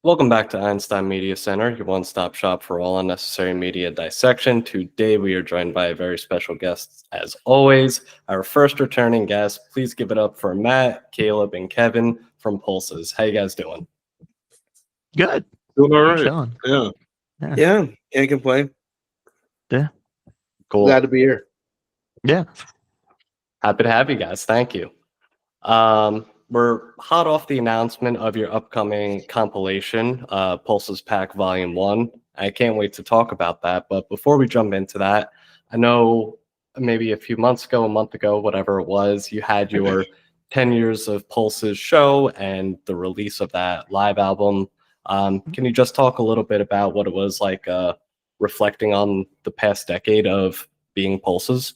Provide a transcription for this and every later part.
Welcome back to Einstein Media Center, your one-stop shop for all unnecessary media dissection. Today we are joined by a very special guest, as always, our first returning guest. Please give it up for Matt, Caleb, and Kevin from Pulses. How you guys doing? Good. Doing all right. Chilling. Yeah. Yeah, can't complain. Yeah. Cool. Glad to be here. Yeah. Happy to have you guys. Thank you. We're hot off the announcement of your upcoming compilation, Pulses Pack Volume 1. I can't wait to talk about that. But before we jump into that, I know maybe a few months ago, a month ago, whatever it was, you had your 10 years of Pulses show and the release of that live album. Can you just talk a little bit about what it was like reflecting on the past decade of being Pulses?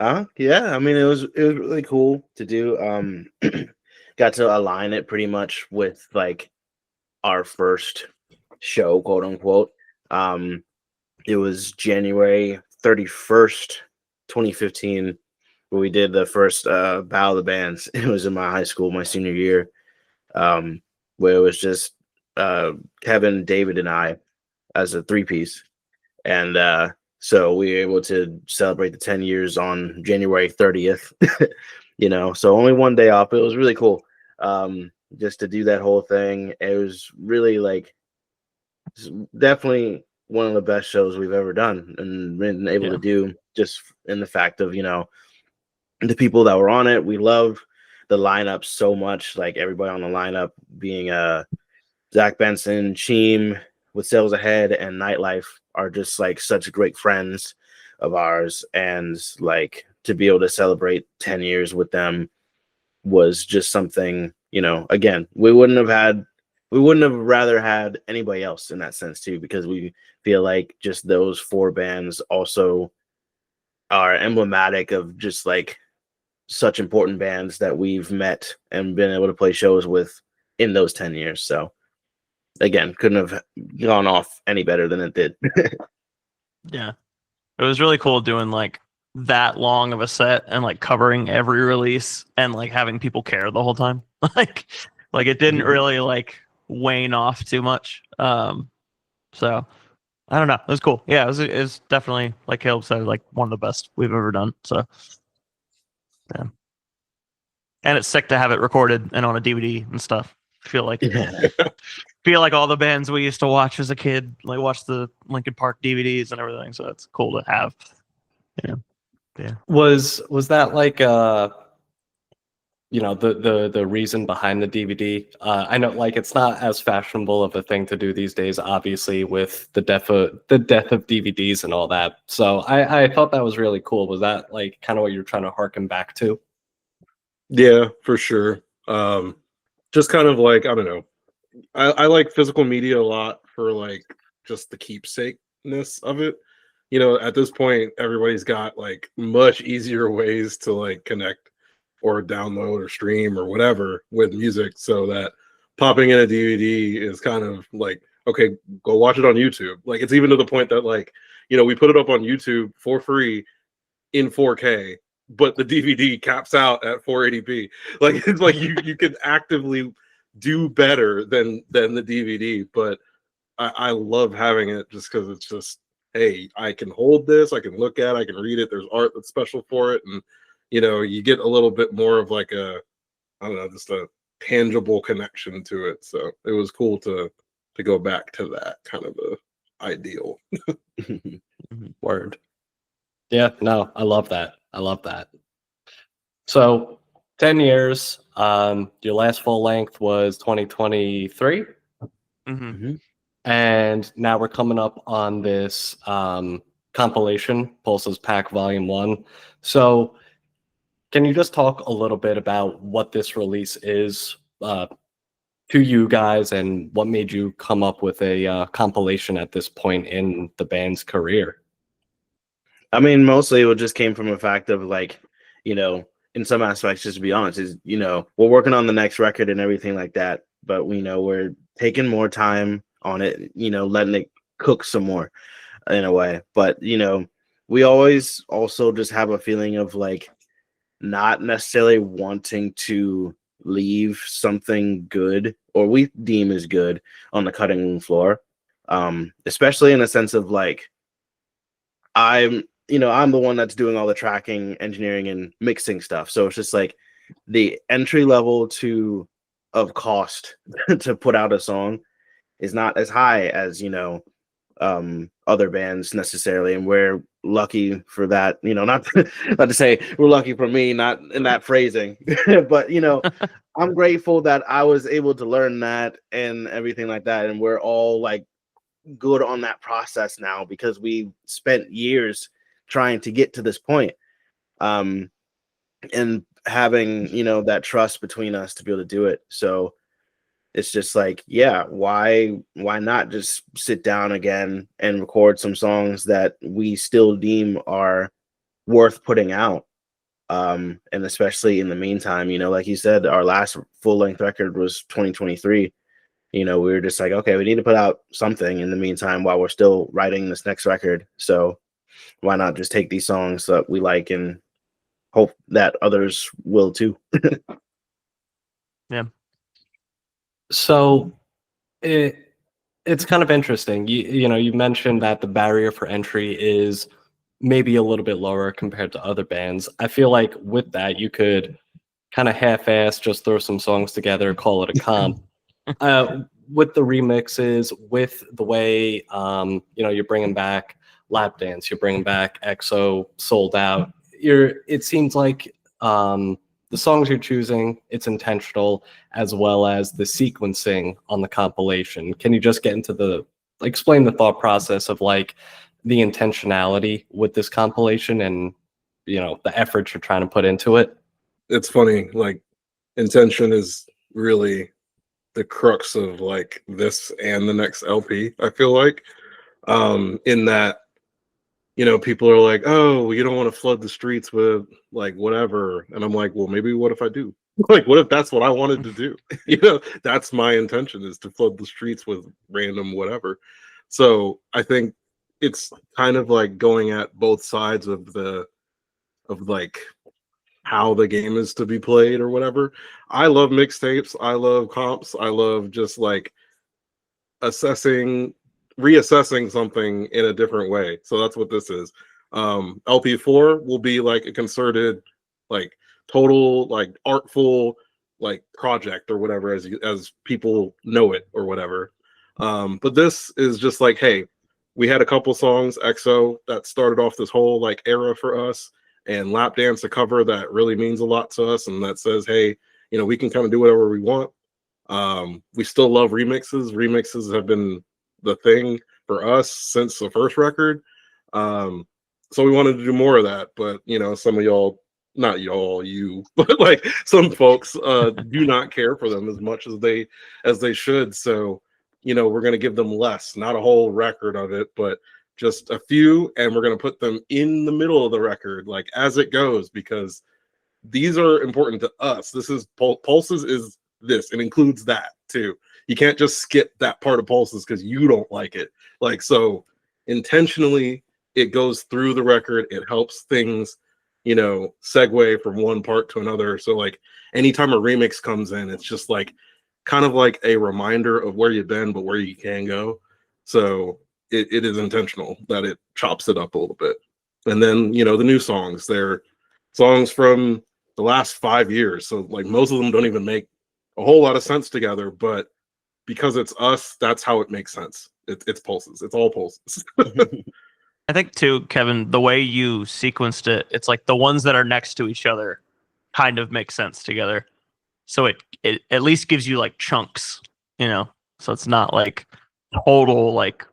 Yeah, I mean it was really cool to do. Got to align it pretty much with like our first show, quote unquote. It was January 31st, 2015, where we did the first Battle of the Bands. It was in my high school, my senior year, where it was just Kevin, David, and I as a three-piece. And so we were able to celebrate the 10 years on January 30th, so only one day off. It was really cool. Just to do that whole thing. It was really like definitely one of the best shows we've ever done and been able to do, just in the fact of, the people that were on it. We love the lineup so much, like everybody on the lineup being Zach Benson, Cheem with Sales Ahead and Nightlife are just like such great friends of ours, and like to be able to celebrate 10 years with them was just something, again, we wouldn't have rather had anybody else in that sense too, because we feel like just those four bands also are emblematic of just like such important bands that we've met and been able to play shows with in those 10 years. So again, couldn't have gone off any better than it did. Yeah. It was really cool doing like that long of a set and like covering every release and like having people care the whole time. like it didn't really like wane off too much. So I don't know. It was cool. Yeah, it was definitely, like Caleb said, like one of the best we've ever done. So yeah. And it's sick to have it recorded and on a DVD and stuff. Feel like all the bands we used to watch as a kid, like watch the Linkin Park DVDs and everything. So it's cool to have. Yeah. Was that like the reason behind the DVD? I know like it's not as fashionable of a thing to do these days, obviously, with the death of DVDs and all that. So I thought that was really cool. Was that like kind of what you're trying to harken back to? Yeah, for sure. Just kind of like, I don't know. I like physical media a lot for like just the keepsakeness of it. At this point, everybody's got like much easier ways to like connect or download or stream or whatever with music, so that popping in a DVD is kind of like, okay, go watch it on YouTube. Like it's even to the point that like, we put it up on YouTube for free in 4K, but the DVD caps out at 480p. Like it's like you can actively do better than the DVD, but I love having it just because it's just, hey, I can hold this, I can look at it, I can read it. There's art that's special for it, and you get a little bit more of like a, I don't know, just a tangible connection to it. So it was cool to go back to that kind of a ideal. Word. Yeah, no, I love that. So 10 years, your last full length was 2023. And now we're coming up on this compilation, Pulses Pack Volume 1. So can you just talk a little bit about what this release is to you guys, and what made you come up with a compilation at this point in the band's career? I mean, mostly it just came from a fact of like, in some aspects, just to be honest, is, we're working on the next record and everything like that, but we know we're taking more time on it, letting it cook some more in a way. But, we always also just have a feeling of like not necessarily wanting to leave something good, or we deem as good, on the cutting room floor. Especially in a sense of like, I'm the one that's doing all the tracking, engineering, and mixing stuff. So it's just like the entry level of cost to put out a song is not as high as, other bands necessarily. And we're lucky for that, not to say we're lucky for me, not in that phrasing, but I'm grateful that I was able to learn that and everything like that. And we're all like good on that process now because we spent years trying to get to this point. And having, that trust between us to be able to do it. So it's just like, yeah, why not just sit down again and record some songs that we still deem are worth putting out. And especially in the meantime, like you said, our last full-length record was 2023. We were just like, okay, we need to put out something in the meantime while we're still writing this next record. So why not just take these songs that we like and hope that others will too. Yeah. So it's kind of interesting. You mentioned that the barrier for entry is maybe a little bit lower compared to other bands. I feel like with that, you could kind of half-ass just throw some songs together, call it a comp. With the remixes, with the way you're bringing back Lap Dance, you're bringing back EXO, Sold Out. It seems like the songs you're choosing, it's intentional, as well as the sequencing on the compilation. Can you just get into explain the thought process of like the intentionality with this compilation and the effort you're trying to put into it? It's funny, like intention is really the crux of like this and the next LP, I feel like. In that, people are like, oh, you don't want to flood the streets with like whatever. And I'm like, well, maybe what if I do? Like, what if that's what I wanted to do? That's my intention, is to flood the streets with random whatever. So I think it's kind of like going at both sides of like how the game is to be played or whatever. I love mixtapes. I love comps. I love just like reassessing something in a different way. So that's what this is. LP4 will be like a concerted, like total, like artful, like project or whatever, as people know it or whatever. But this is just like, hey, we had a couple songs, EXO, that started off this whole like era for us, and Lap Dance, a cover that really means a lot to us, and that says, hey, we can kind of do whatever we want. We still love remixes. Remixes have been the thing for us since the first record. So we wanted to do more of that, but some of y'all, not y'all, you, but like some folks do not care for them as much as they should. So we're going to give them less, not a whole record of it, but just a few, and we're going to put them in the middle of the record, like as it goes, because these are important to us. This is Pulses is this. It includes that too. You can't just skip that part of Pulses because you don't like it. Like, so intentionally, it goes through the record. It helps things, segue from one part to another. So like anytime a remix comes in, it's just like kind of like a reminder of where you've been, but where you can go. So it is intentional that it chops it up a little bit. And then, the new songs, they're songs from the last 5 years. So like most of them don't even make a whole lot of sense together, but because it's us, that's how it makes sense. It's Pulses. It's all Pulses. I think too, Kevin, the way you sequenced it, it's like the ones that are next to each other kind of make sense together. So it at least gives you like chunks, so it's not like total like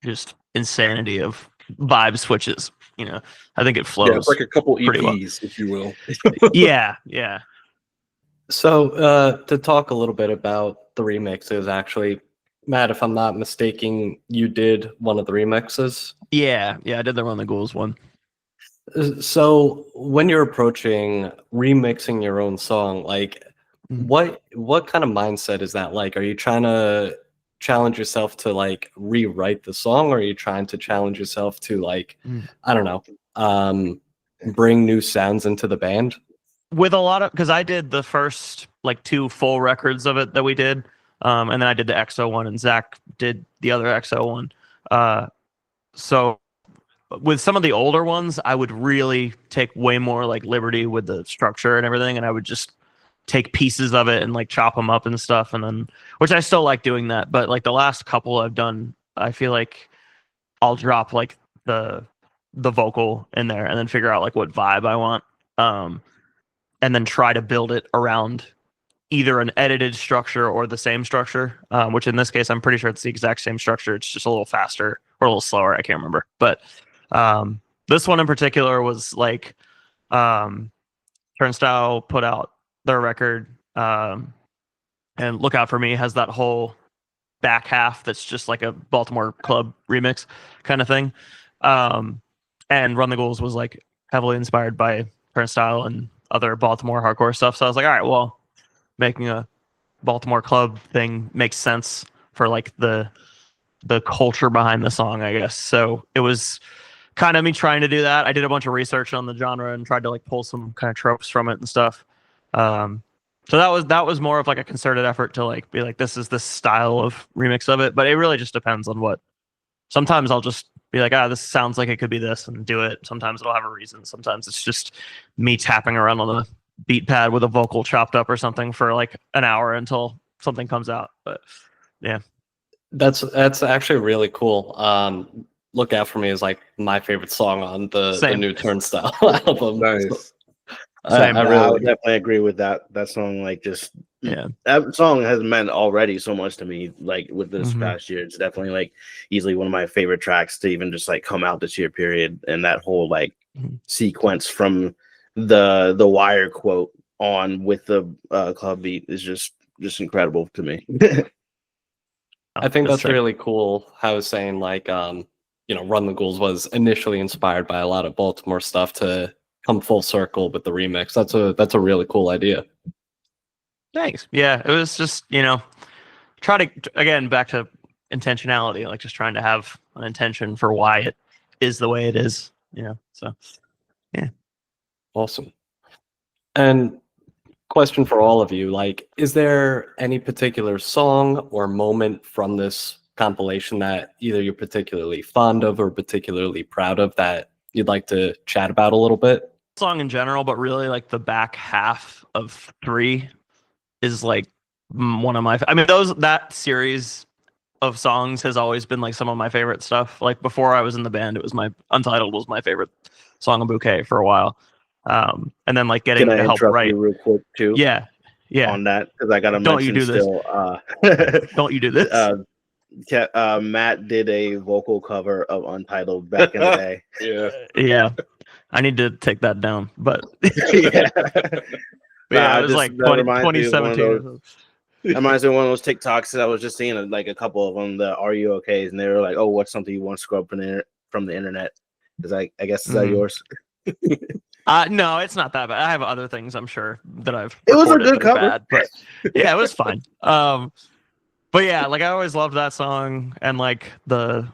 just insanity of vibe switches. I think it flows. Yeah, it's like a couple pretty EPs, if you will. Yeah. So to talk a little bit about the remixes, actually, Matt, if I'm not mistaken, you did one of the remixes. Yeah, I did the Run the Ghouls one. So when you're approaching remixing your own song, like what kind of mindset is that like? Are you trying to challenge yourself to like rewrite the song, or are you trying to challenge yourself to like, I don't know, bring new sounds into the band? with a lot of, because I did the first like 2 full records of it that we did, and then I did the XO one, and Zach did the other XO one. So with some of the older ones, I would really take way more like liberty with the structure and everything, and I would just take pieces of it and like chop them up and stuff, and then, which I still like doing that. But like the last couple I've done, I feel like I'll drop like the vocal in there and then figure out like what vibe I want, and then try to build it around either an edited structure or the same structure, which in this case I'm pretty sure it's the exact same structure. It's just a little faster or a little slower. I can't remember, but this one in particular was like, Turnstile put out their record, and Look Out For Me has that whole back half that's just like a Baltimore club remix kind of thing. And Run the Ghouls was like heavily inspired by Turnstile and other Baltimore hardcore stuff. So I was like, all right, well, making a Baltimore club thing makes sense for like the culture behind the song, I guess. So it was kind of me trying to do that. I did a bunch of research on the genre and tried to like pull some kind of tropes from it and stuff. So that was more of like a concerted effort to like be like, this is the style of remix of it. But it really just depends on what. Sometimes I'll just be like, this sounds like it could be this, and do it. Sometimes it'll have a reason. Sometimes it's just me tapping around on the beat pad with a vocal chopped up or something for like an hour until something comes out. But yeah, that's actually really cool. Look Out For Me is like my favorite song on the new Turnstile album. Nice. I I would definitely agree with that. That song, like, just that song has meant already so much to me. Like with this past year, it's definitely like easily one of my favorite tracks to even just like come out this year. Period. And that whole like sequence from the Wire quote on with the club beat is just incredible to me. I think that's really cool. How I was saying like Run the Ghouls was initially inspired by a lot of Baltimore stuff to come full circle with the remix. That's a really cool idea. Thanks. Yeah, it was just, try to, again, back to intentionality, like just trying to have an intention for why it is the way it is, so yeah. Awesome. And question for all of you, like, is there any particular song or moment from this compilation that either you're particularly fond of or particularly proud of that you'd like to chat about a little bit? Song in general, but really like the back half of 3 is like one of my, that series of songs has always been like some of my favorite stuff. Like before I was in the band, it was Untitled was my favorite song on Bouquet for a while. And then like getting to help write real quick too. Yeah. On that, because I gotta mention still. Don't you do this? Matt did a vocal cover of Untitled back in the day. Yeah. I need to take that down, but yeah, it was like 2017. That reminds me of one of those TikToks that I was just seeing, like a couple of them, the Are You OKs, and they were like, "Oh, what's something you want to scrub from the internet?" Is I guess is that yours? No, it's not that bad. I have other things I'm sure that I've. It was a good cover, bad, but yeah, it was fine. But yeah, like I always loved that song and like the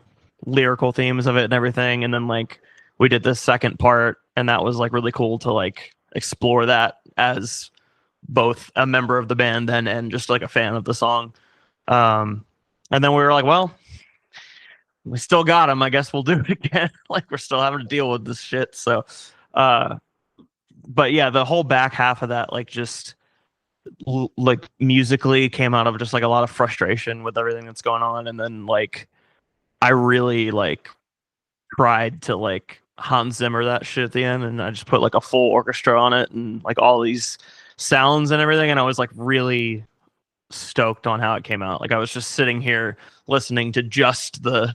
lyrical themes of it and everything, and then like we did this second part, and that was like really cool to like explore that as both a member of the band and just like a fan of the song. And then we were like, well, we still got him. I guess we'll do it again. Like we're still having to deal with this shit. So, but yeah, the whole back half of that, like just like musically came out of just like a lot of frustration with everything that's going on. And then like, I really like tried to like Hans Zimmer that shit at the end, and I just put like a full orchestra on it and like all these sounds and everything, and I was like really stoked on how it came out. Like I was just sitting here listening to just the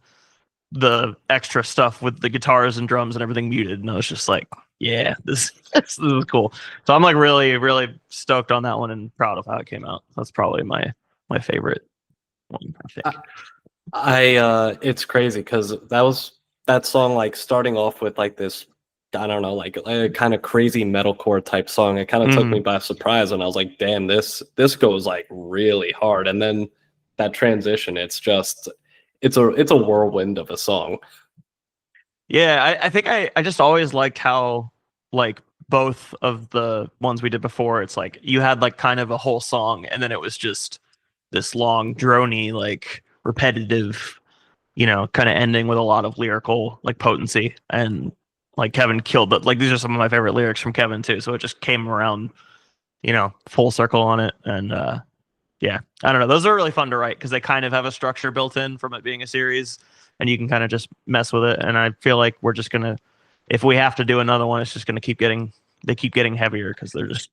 extra stuff with the guitars and drums and everything muted, and I was just like, yeah, this is cool. So I'm like really, really stoked on that one and proud of how it came out. That's probably my favorite one, I think. It's crazy because that song, like starting off with like this, I don't know, like a kind of crazy metalcore type song. It kind of took me by surprise, and I was like, damn, this goes like really hard. And then that transition, it's a whirlwind of a song. Yeah, I think I just always liked how like both of the ones we did before, it's like you had like kind of a whole song, and then it was just this long, drony, like repetitive, kind of ending with a lot of lyrical like potency. And like Kevin killed it. Like these are some of my favorite lyrics from Kevin too. So it just came around, full circle on it. And yeah, I don't know. Those are really fun to write because they kind of have a structure built in from it being a series, and you can kind of just mess with it. And I feel like we're just gonna, if we have to do another one, it's just gonna keep getting heavier because they're just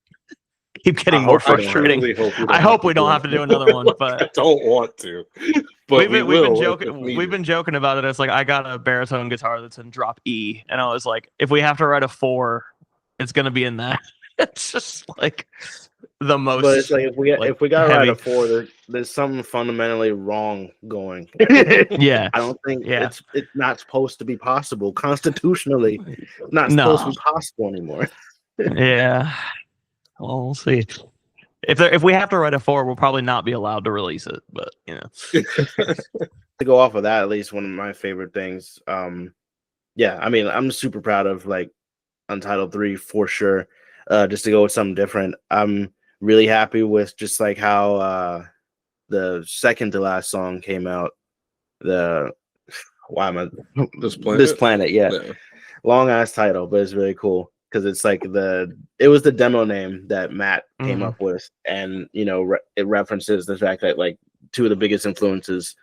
keep getting more frustrating. I hope we don't have to do another one, but I don't want to. But we've been joking. We've been joking about it. It's like I got a baritone guitar that's in drop E, and I was like, if we have to write a 4, it's gonna be in that. It's just like the most. But it's like if we gotta write a 4, there's something fundamentally wrong going. Yeah, I don't think it's not supposed to be possible constitutionally. It's not supposed to be possible anymore. Yeah. Well, we'll see. If we have to write a 4, we'll probably not be allowed to release it. But To go off of that, at least one of my favorite things. Yeah, I mean, I'm super proud of like Untitled 3 for sure. Just to go with something different. I'm really happy with just like how the second to last song came out. This planet, yeah. Long ass title, but it's really cool because it's like it was the demo name that Matt came up with, and it references the fact that like two of the biggest influences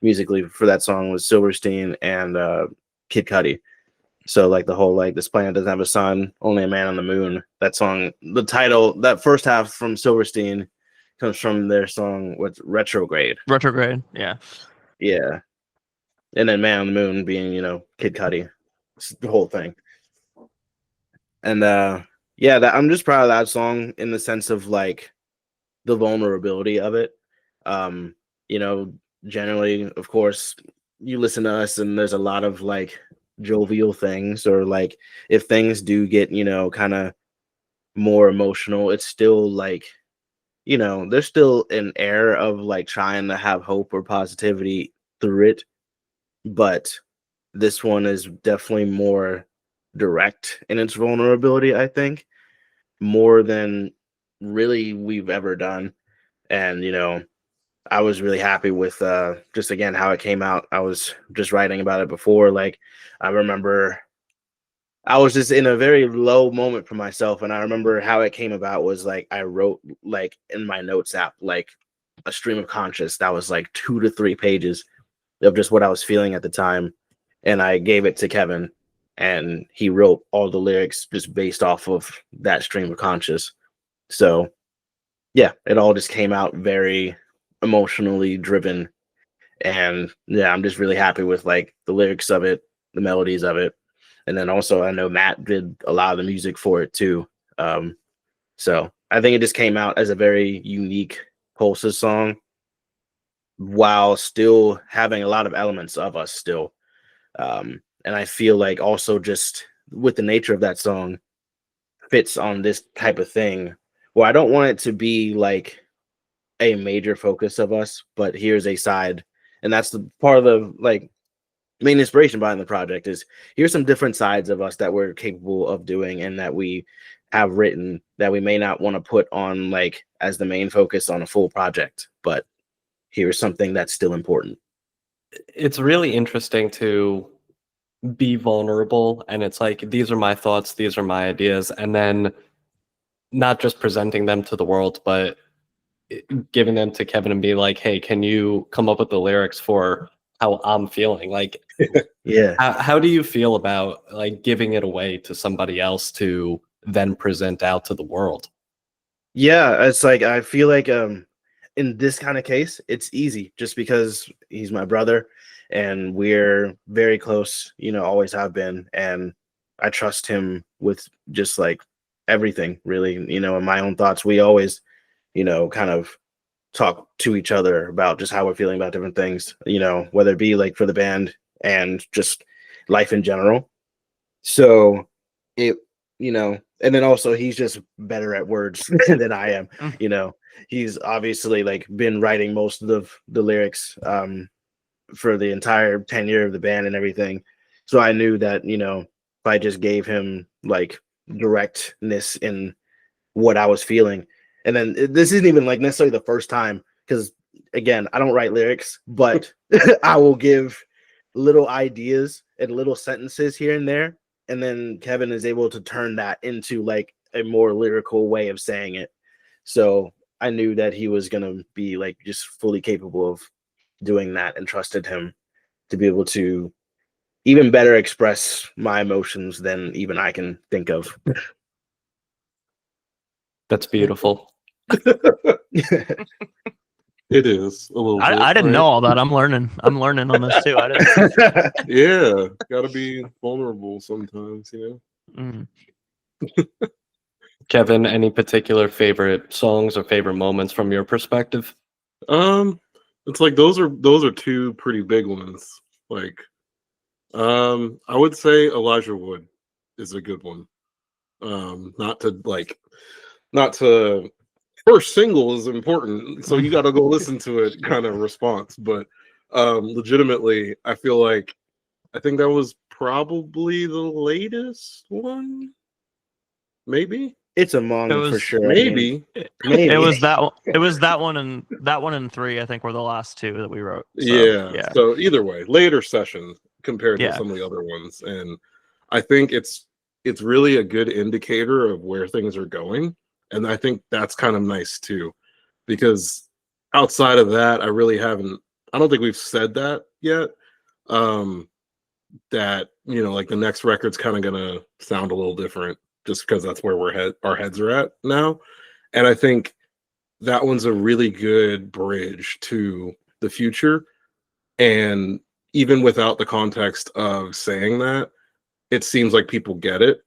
musically for that song was Silverstein and Kid Cudi. So like the whole like this planet doesn't have a sun, only a man on the moon. That song, the title, that first half from Silverstein comes from their song what's Retrograde. Yeah. Yeah. And then Man on the Moon being, Kid Cudi. It's the whole thing. And yeah, I'm just proud of that song in the sense of like the vulnerability of it. Generally, of course, you listen to us and there's a lot of like jovial things, or like if things do get kind of more emotional, it's still like there's still an air of like trying to have hope or positivity through it, but this one is definitely more direct in its vulnerability, I think, more than really we've ever done. And I was really happy with just again how it came out. I was just writing about it before. Like I remember I was just in a very low moment for myself, and I remember how it came about was like I wrote like in my notes app like a stream of conscious that was like 2 to 3 pages of just what I was feeling at the time, and I gave it to Kevin, and he wrote all the lyrics just based off of that stream of conscious. So yeah, it all just came out very emotionally driven, and yeah, I'm just really happy with like the lyrics of it, the melodies of it, and then also I know Matt did a lot of the music for it too. So I think it just came out as a very unique Pulses song while still having a lot of elements of us still. And I feel like also just with the nature of that song fits on this type of thing where I don't want it to be like a major focus of us, but here's a side, and that's the part of the like main inspiration behind the project is here's some different sides of us that we're capable of doing and that we have written that we may not want to put on like as the main focus on a full project, but here's something that's still important. It's really interesting to be vulnerable, and it's like these are my thoughts, these are my ideas, and then not just presenting them to the world, but giving them to Kevin and be like, hey, can you come up with the lyrics for how I'm feeling? Like, yeah. How do you feel about like giving it away to somebody else to then present out to the world? Yeah, it's like I feel like in this kind of case, it's easy just because he's my brother and we're very close, always have been, and I trust him with just like everything, really, in my own thoughts. We always kind of talk to each other about just how we're feeling about different things, whether it be like for the band and just life in general. So it, and then also he's just better at words than I am. He's obviously like been writing most of the lyrics for the entire tenure of the band and everything. So I knew that, if I just gave him like directness in what I was feeling. And then this isn't even like necessarily the first time, because again, I don't write lyrics, but I will give little ideas and little sentences here and there, and then Kevin is able to turn that into like a more lyrical way of saying it. So I knew that he was gonna be like just fully capable of doing that, and trusted him to be able to even better express my emotions than even I can think of. That's beautiful. It is a little bit. I didn't right? know all that. I'm learning on this too. I didn't. Yeah, gotta be vulnerable sometimes, you know. Mm. Kevin, any particular favorite songs or favorite moments from your perspective? It's like those are two pretty big ones. Like, I would say Elijah Wood is a good one. Not to first single is important, so you got to go listen to it kind of response. But legitimately, I feel like I think that was probably the latest one. Maybe, It's among It for was sure. maybe. Maybe. it was that one and 3, I think, were the last two that we wrote. So, Yeah. So either way, later sessions compared to Yeah. some of the other ones, and I think it's really a good indicator of where things are going, and I think that's kind of nice too, because outside of that, I really haven't. I don't think we've said that yet. That like the next record's kind of gonna sound a little different, just because that's where our heads are at now, and I think that one's a really good bridge to the future. And even without the context of saying that, it seems like people get it,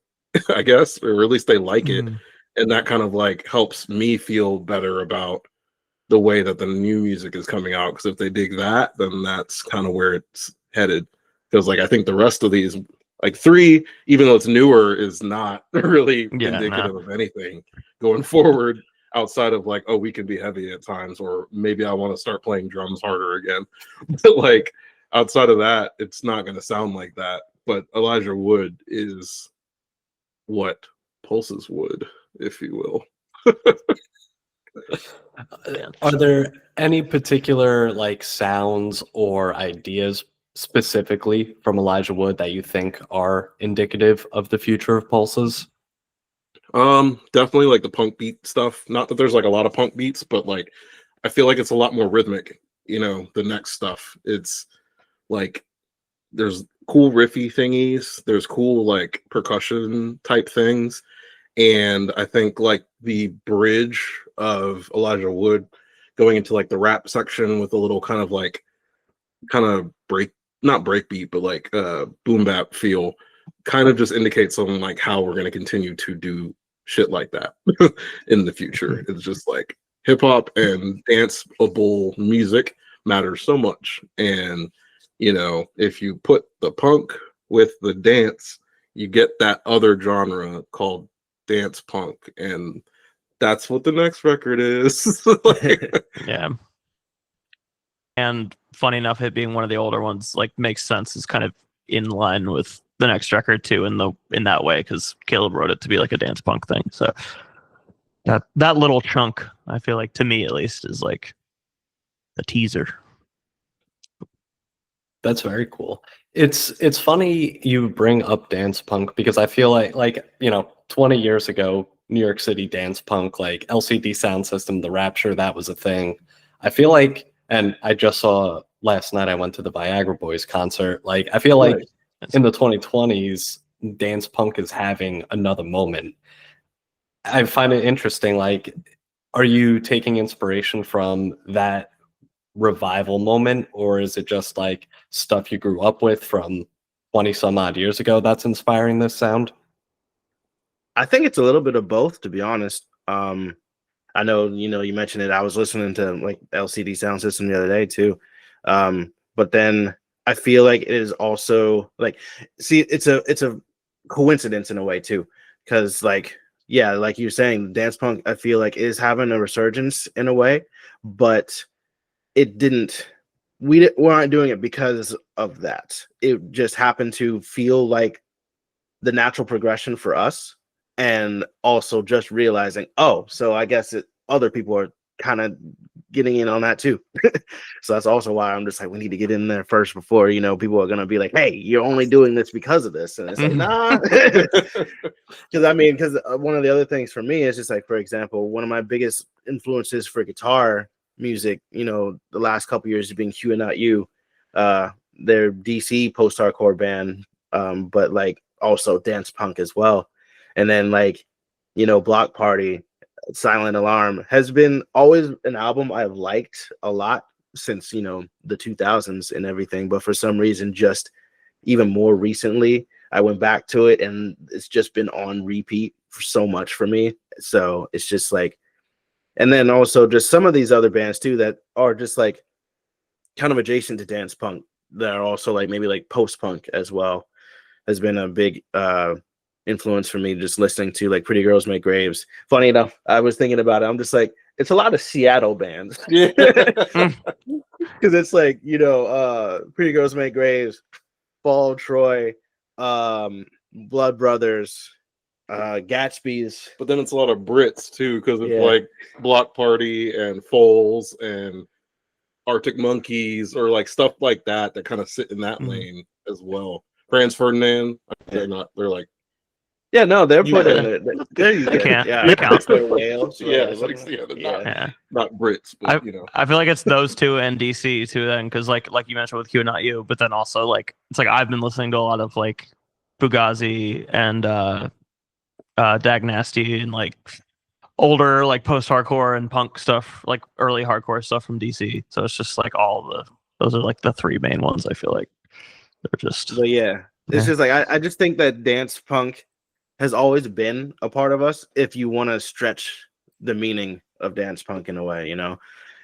I guess, or at least they like it. Mhm. And that kind of like helps me feel better about the way that the new music is coming out. Because if they dig that, then that's kind of where it's headed. Because like I think the rest of these, like 3, even though it's newer, is not really Yeah, indicative no. of anything going forward outside of like, oh, we can be heavy at times, or maybe I want to start playing drums harder again. But like outside of that, it's not going to sound like that. But Elijah Wood is what Pulses would, if you will. Yeah. Are there any particular like sounds or ideas specifically from Elijah Wood that you think are indicative of the future of Pulses? Definitely like the punk beat stuff. Not that there's like a lot of punk beats, but like I feel like it's a lot more rhythmic. The next stuff. It's like there's cool riffy thingies, there's cool like percussion type things. And I think like the bridge of Elijah Wood going into like the rap section with a little kind of not breakbeat, but like boom bap feel, kind of just indicates on like how we're going to continue to do shit like that in the future. It's just like hip hop and danceable music matters so much. And if you put the punk with the dance, you get that other genre called dance punk, and that's what the next record is. Like, Yeah. And funny enough, it being one of the older ones like makes sense. Is kind of in line with the next record too, in that way, because Caleb wrote it to be like a dance punk thing. So that little chunk, I feel like, to me at least, is like a teaser. That's very cool. It's funny you bring up dance punk because I feel like 20 years ago, New York City dance punk, like LCD Sound System, The Rapture, that was a thing. I feel like, and I just saw last night, I went to the Viagra Boys concert. Like, I feel like Nice. in the 2020s, dance punk is having another moment. I find it interesting. Like, are you taking inspiration from that revival moment, or is it just like stuff you grew up with from 20 some odd years ago that's inspiring this sound? I think it's a little bit of both, to be honest. I know, you mentioned it. I was listening to like LCD Sound System the other day too. But then I feel like it is also like, see, it's a coincidence in a way too. Cause like, yeah, like you're saying, dance punk, I feel like is having a resurgence in a way, but it didn't, we weren't doing it because of that. It just happened to feel like the natural progression for us. and also just realizing, oh, so I guess other people are kind of getting in on that too. So that's also why I'm just like, we need to get in there first before, you know, people are gonna be like, hey, you're only doing this because of this, and it's like, nah. Because I mean, because one of the other things for me is just like, for example, one of my biggest influences for guitar music, you know, the last couple years has been Q and Not You. They're DC post-hardcore band, but like also dance punk as well. And then like, you know, Block Party, Silent Alarm has been always an album I've liked a lot since, you know, the 2000s and everything. But for some reason, just even more recently, I went back to it and it's just been on repeat for so much for me. So it's just like, and then also just some of these other bands too that are just like kind of adjacent to dance punk that are also like maybe like post punk as well has been a big influence for me, just listening to like Pretty Girls Make Graves. Funny enough, I was thinking about it. I'm just like, it's a lot of Seattle bands. Yeah. Because it's like, you know, Pretty Girls Make Graves, Fall of Troy, Blood Brothers, Gatsby's. But then it's a lot of Brits too, because of Yeah. like Block Party and Foals and Arctic Monkeys, or like stuff like that that kind of sit in that lane as well. Franz Ferdinand, they're not. They're like, Yeah, no, they're You put can. in there. You They go. can't. Yeah, They count. They're whales. yeah, Right? like, yeah, they're Yeah. Yeah. not Brits, but you know. I feel like it's those two and DC too then, because like you mentioned with Q and Not You, but then also like it's like I've been listening to a lot of like Fugazi and Dag Nasty and like older like post hardcore and punk stuff, like early hardcore stuff from DC. So it's just like those are like the three main ones. I feel like they're just But yeah, it's Yeah. just like I just think that dance punk has always been a part of us. If you want to stretch the meaning of dance punk in a way, you know,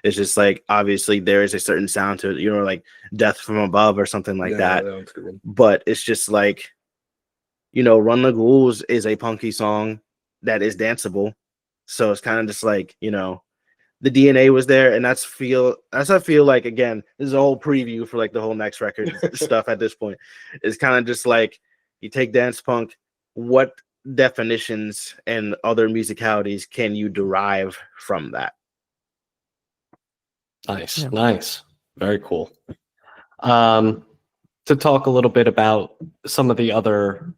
it's just like obviously there is a certain sound to it, you know, like Death from Above or something like that. That's a good one. But it's just like, you know, Run the Ghouls is a punky song that is danceable. So it's kind of just like, you know, the DNA was there, and I feel like, again, this is a whole preview for like the whole next record stuff at this point. It's kind of just like you take dance punk, what definitions and other musicalities can you derive from that? Nice, Yeah. nice, very cool. To talk a little bit about some of the other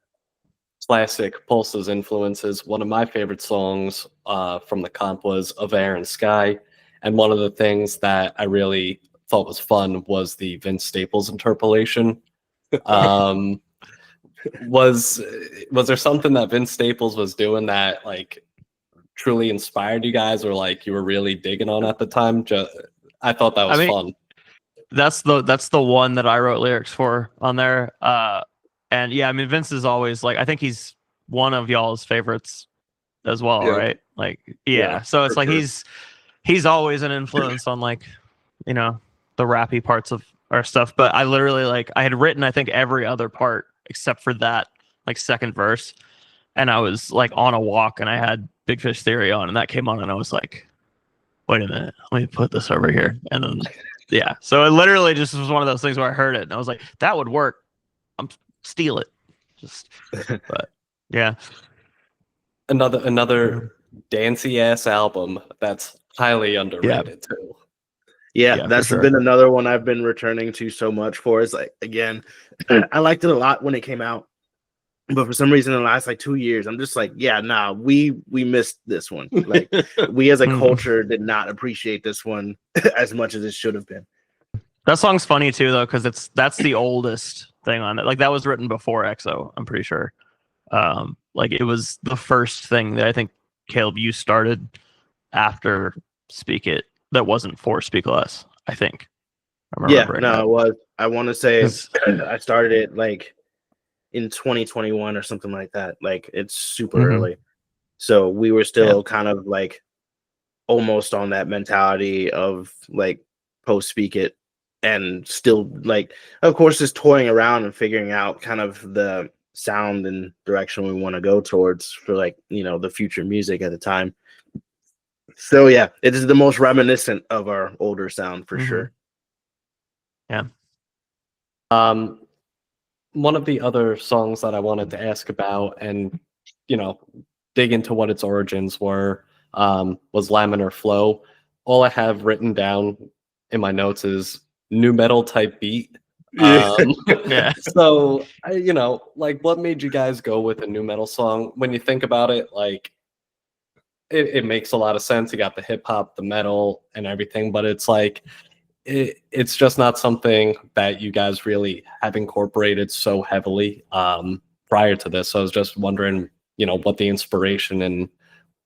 classic Pulse's influences, one of my favorite songs from the comp was Of Air and Sky, and one of the things that I really thought was fun was the Vince Staples interpolation. Was there something that Vince Staples was doing that like truly inspired you guys, or like you were really digging on at the time? I thought that was fun. That's the one that I wrote lyrics for on there. And yeah, I mean Vince is always like, I think he's one of y'all's favorites as well, Yeah. right? Like yeah. So it's like sure. he's always an influence on like, you know, the rappy parts of our stuff. But I literally like I had written I think every other part except for that like second verse. And I was like on a walk and I had Big Fish Theory on and that came on and I was like, wait a minute, let me put this over here. And then yeah. So it literally just was one of those things where I heard it and I was like, that would work. Steal it. Just but yeah. Another dancey ass album that's highly underrated too. Yeah, Yeah, for that's sure. been another one I've been returning to so much for. Is like, again, I liked it a lot when it came out, but for some reason in the last like 2 years, I'm just like, yeah, nah, we missed this one. Like we as a culture did not appreciate this one as much as it should have been. That song's funny too though, because that's the oldest thing on it. Like that was written before EXO, I'm pretty sure. Like it was the first thing that I think Caleb you started after Speak It that wasn't for Speak Less, I think. Yeah, no, it was. I want to say I started it like in 2021 or something like that. Like it's super early. So we were still kind of like almost on that mentality of like post Speak It, and still like, of course, just toying around and figuring out kind of the sound and direction we want to go towards for like, you know, the future music at the time. So yeah, it is the most reminiscent of our older sound for sure. Yeah. One of the other songs that I wanted to ask about, and you know, dig into what its origins were. Was laminar flow. All I have written down in my notes is new metal type beat. Yeah. Yeah. So you know, like, what made you guys go with a new metal song? When you think about it, like, it makes a lot of sense. You got the hip hop, the metal, and everything, but it's like it's just not something that you guys really have incorporated so heavily prior to this. So I was just wondering, you know, what the inspiration and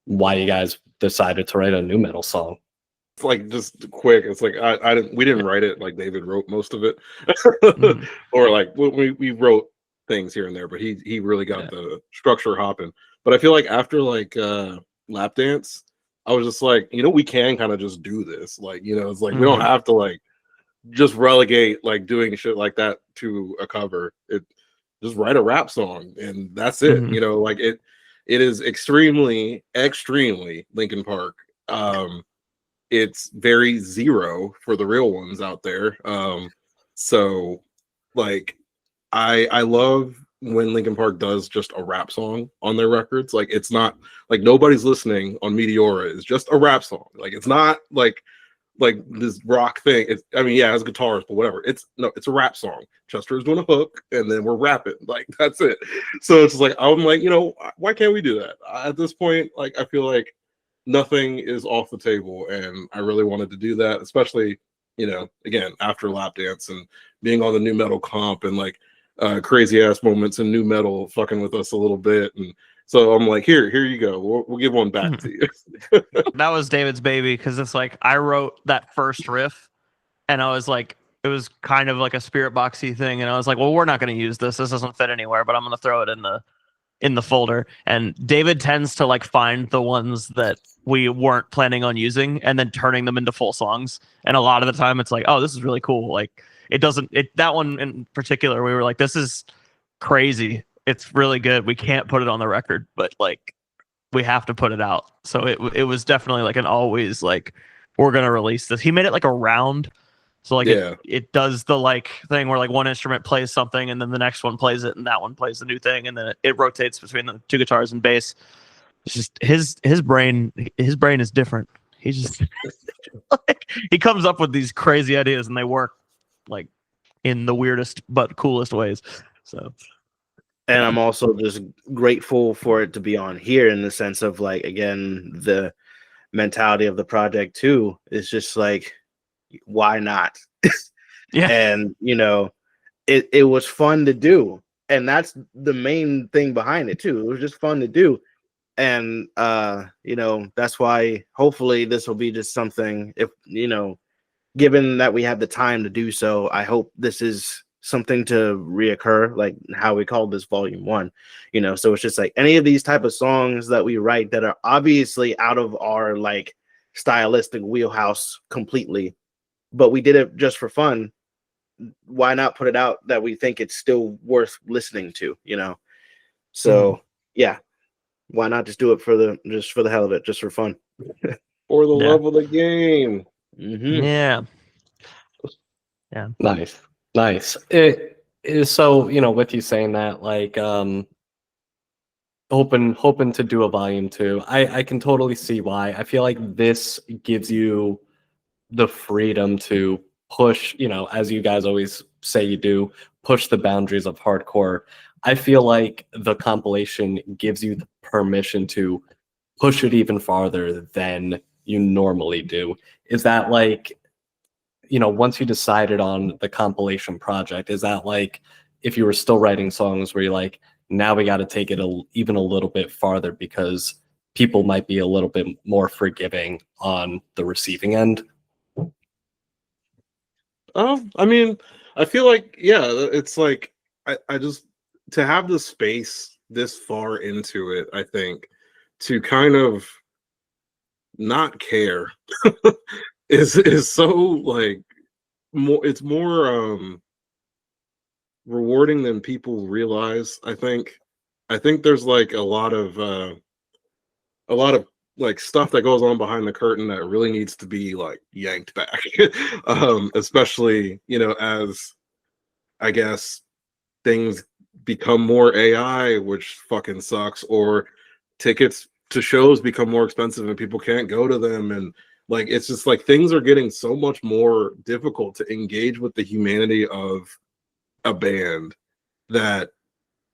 why you guys decided to write a new metal song. It's like just quick. It's like we didn't write it. Like David wrote most of it, Mhm. or like we wrote things here and there, but he really got Yeah. the structure hopping. But I feel like after like lap dance, I was just like, you know, we can kind of just do this. Like, you know, it's like we don't Mhm. have to like just relegate like doing shit like that to a cover. It just write a rap song and that's it. Mhm. You know, like it is extremely Linkin Park. It's very zero for the real ones out there. So like I love when Linkin Park does just a rap song on their records. Like it's not like nobody's listening on Meteora. It's just a rap song. Like it's not like this rock thing. It's, I mean, yeah, it has guitars, but whatever. It's a rap song. Chester's doing a hook, and then we're rapping. Like that's it. So it's like I'm like, you know, why can't we do that? At this point, like I feel like nothing is off the table, and I really wanted to do that, especially, you know, again after lap dance and being on the new metal comp and like crazy ass moments in new metal fucking with us a little bit, and so I'm like, here you go. We'll give one back to you. That was David's baby because it's like I wrote that first riff and I was like, it was kind of like a spirit boxy thing, and I was like, well, we're not going to use this. This doesn't fit anywhere, but I'm going to throw it in the folder. And David tends to like find the ones that we weren't planning on using and then turning them into full songs. And a lot of the time, it's like, oh, this is really cool. Like that one in particular, we were like, this is crazy. It's really good. We can't put it on the record, but like we have to put it out. So it was definitely like an always like we're gonna release this. He made it like a round, so like Yeah. it does the like thing where like one instrument plays something and then the next one plays it and that one plays the new thing and then it rotates between the two guitars and bass. It's just his brain is different. He just like, he comes up with these crazy ideas and they work like in the weirdest but coolest ways. So And I'm also just grateful for it to be on here in the sense of like, again, the mentality of the project too is just like, why not? yeah. And you know, it was fun to do, and that's the main thing behind it too. It was just fun to do, and you know, that's why hopefully this will be just something, if you know, given that we have the time to do so, I hope this is something to reoccur, like how we called this volume 1, you know. So it's just like any of these type of songs that we write that are obviously out of our like stylistic wheelhouse completely, but we did it just for fun. Why not put it out that we think it's still worth listening to, you know? So yeah, why not just do it for the hell of it, just for fun? For the Yeah. love of the game. Mm-hmm. Yeah. Nice. It is, so, you know, with you saying that, like, hoping to do a volume 2. I can totally see why. I feel like this gives you the freedom to push, you know, as you guys always say you do, push the boundaries of hardcore. I feel like the compilation gives you the permission to push it even farther than you normally do. Is that like, you know, once you decided on the compilation project, is that like if you were still writing songs where you're like, now we got to take it even a little bit farther because people might be a little bit more forgiving on the receiving end? I mean, I feel like, yeah, it's like I just to have the space this far into it, I think, to kind of not care is so like more, it's more rewarding than people realize. I think there's like a lot of like stuff that goes on behind the curtain that really needs to be like yanked back. Especially, you know, as I guess things become more AI, which fucking sucks, or tickets to shows become more expensive and people can't go to them, and like it's just like things are getting so much more difficult to engage with the humanity of a band, that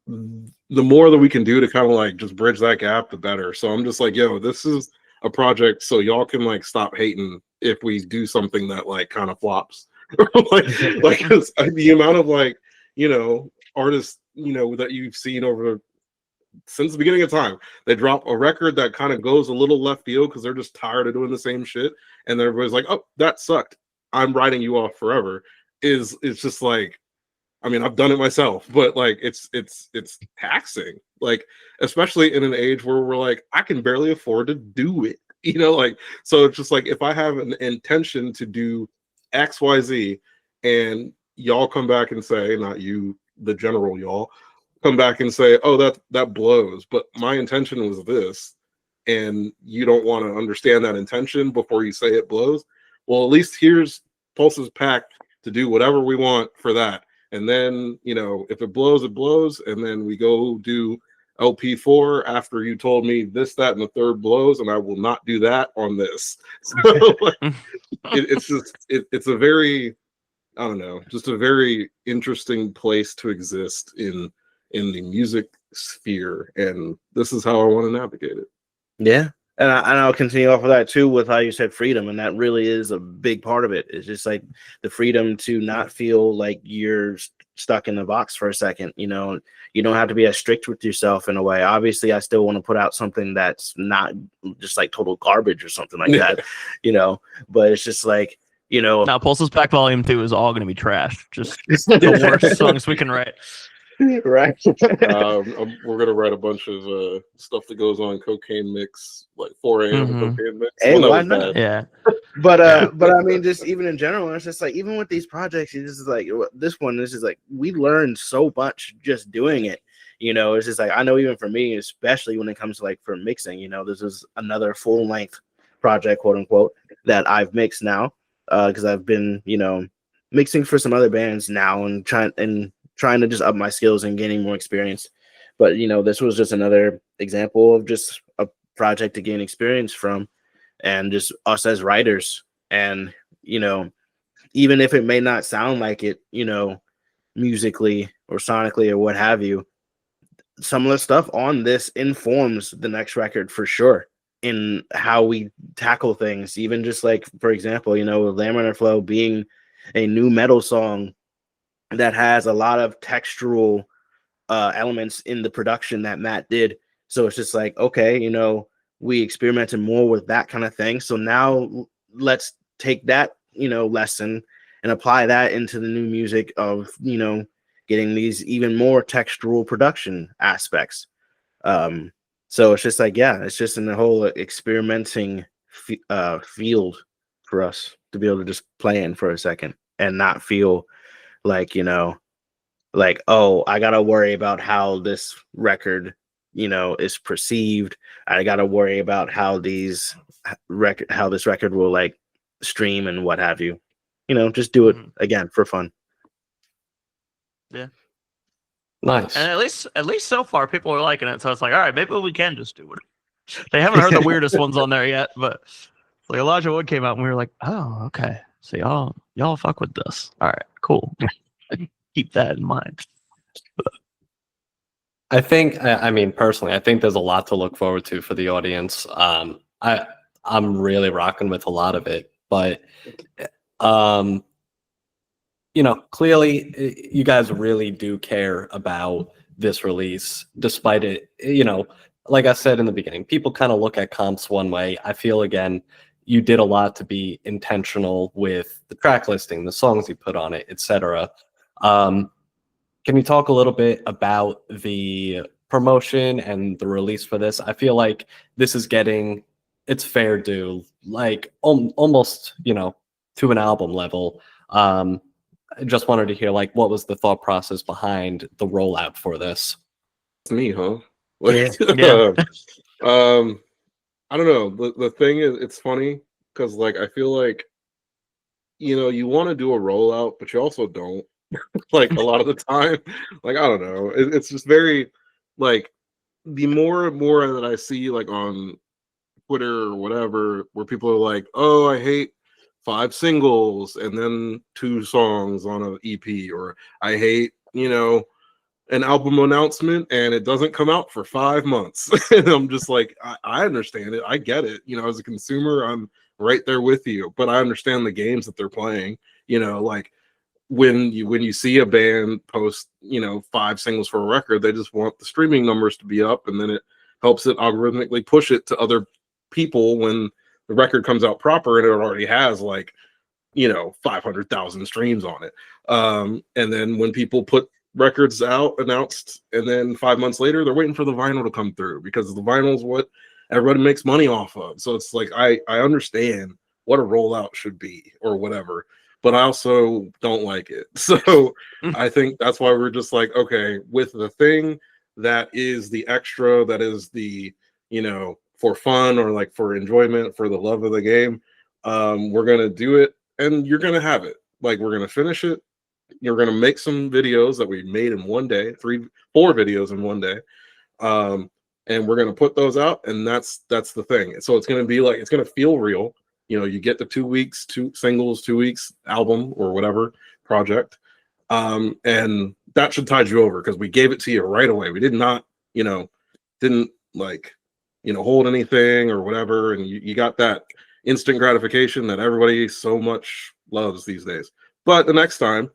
the more that we can do to kind of like just bridge that gap, the better. So I'm just like, yo, this is a project so y'all can like stop hating if we do something that like kind of flops. like 'cause the amount of like, you know, artists, you know, that you've seen over since the beginning of time, they drop a record that kind of goes a little left field because they're just tired of doing the same shit, and everybody's like, oh, that sucked, I'm writing you off forever. It's just like, I mean, I've done it myself, but like it's taxing, like especially in an age where we're like, I can barely afford to do it, you know, like, so it's just like if I have an intention to do XYZ and y'all come back and say, not you, the general y'all, come back and say, oh, that blows, but my intention was this, and you don't want to understand that intention before you say it blows. Well, at least here's Pulse's Pack to do whatever we want for that. And then, you know, if it blows, it blows. And then we go do LP4 after you told me this, that, and the third blows, and I will not do that on this. So like, it's a very, I don't know, just a very interesting place to exist in the music sphere. And this is how I want to navigate it. Yeah. And I'll continue off of that too with how you said freedom, and that really is a big part of it. It's just like the freedom to not feel like you're stuck in the box for a second. You know, you don't have to be as strict with yourself in a way. Obviously, I still want to put out something that's not just like total garbage or something like that, you know, but it's just like, you know. Now, Pulse's Pack Volume 2 is all going to be trash. Just the worst songs we can write. Right. We're gonna write a bunch of stuff that goes on Cocaine Mix, like 4 a.m. Cocaine Mix. Hey, well, why not? Yeah. But I mean, just even in general, it's just like, even with these projects, it's just like this one, this is like, we learned so much just doing it. You know, it's just like, I know even for me, especially when it comes to like for mixing, you know, this is another full length project, quote unquote, that I've mixed now, because I've been, you know, mixing for some other bands now and trying to just up my skills and gaining more experience. But, you know, this was just another example of just a project to gain experience from, and just us as writers. And, you know, even if it may not sound like it, you know, musically or sonically or what have you, some of the stuff on this informs the next record for sure in how we tackle things. Even just like, for example, you know, Laminar Flow being a new metal song that has a lot of textural elements in the production that Matt did. So it's just like, okay, you know, we experimented more with that kind of thing. So now let's take that, you know, lesson and apply that into the new music of, you know, getting these even more textural production aspects. So it's just like, yeah, it's just in the whole experimenting field for us to be able to just play in for a second and not feel like, you know, like, oh, I gotta worry about how this record, you know, is perceived. I gotta worry about how this record will like stream and what have you. You know, just do it again for fun. Yeah. Nice. And at least so far, people are liking it. So it's like, all right, maybe we can just do it. They haven't heard the weirdest ones on there yet, but like Elijah Wood came out and we were like, oh, okay. So y'all fuck with this. All right, cool. Keep that in mind. I think, I mean, personally, I think there's a lot to look forward to for the audience. I'm really rocking with a lot of it, but you know, clearly you guys really do care about this release, despite it, you know, like I said in the beginning, people kind of look at comps one way. I feel, again, you did a lot to be intentional with the track listing, the songs you put on it, etc. Can you talk a little bit about the promotion and the release for this? I feel like this is getting its fair due, like almost, you know, to an album level. I just wanted to hear, like, what was the thought process behind the rollout for this? It's me, huh? Like, Yeah. I don't know. The thing is, it's funny because, like, I feel like, you know, you want to do a rollout, but you also don't. Like, a lot of the time, like, I don't know. It's just very, like, the more and more that I see like on Twitter or whatever, where people are like, "Oh, I hate 5 singles and then 2 songs on an EP," or "I hate, an album announcement and it doesn't come out for 5 months." And I'm just like, I understand it. I get it. As a consumer, I'm right there with you, but I understand the games that they're playing. Like when you see a band post, 5 singles for a record, they just want the streaming numbers to be up, and then it helps it algorithmically push it to other people when the record comes out proper and it already has like 500,000 streams on it. And then when people put records out announced, and then 5 months later they're waiting for the vinyl to come through, because the vinyl is what everybody makes money off of. So it's like I understand what a rollout should be or whatever, but I also don't like it. So I think that's why we're just like, okay, with the thing that is the extra, that is the for fun or like for enjoyment, for the love of the game, we're gonna do it, and you're gonna have it. Like, we're gonna finish it. You're gonna make some videos that we made in one day, 4 videos in one day, and we're gonna put those out, and that's the thing. So it's gonna be like, it's gonna feel real. You get the 2 weeks, 2 singles, 2 weeks album or whatever project, and that should tide you over, because we gave it to you right away. We did not, didn't like hold anything or whatever, and you got that instant gratification that everybody so much loves these days. But the next time,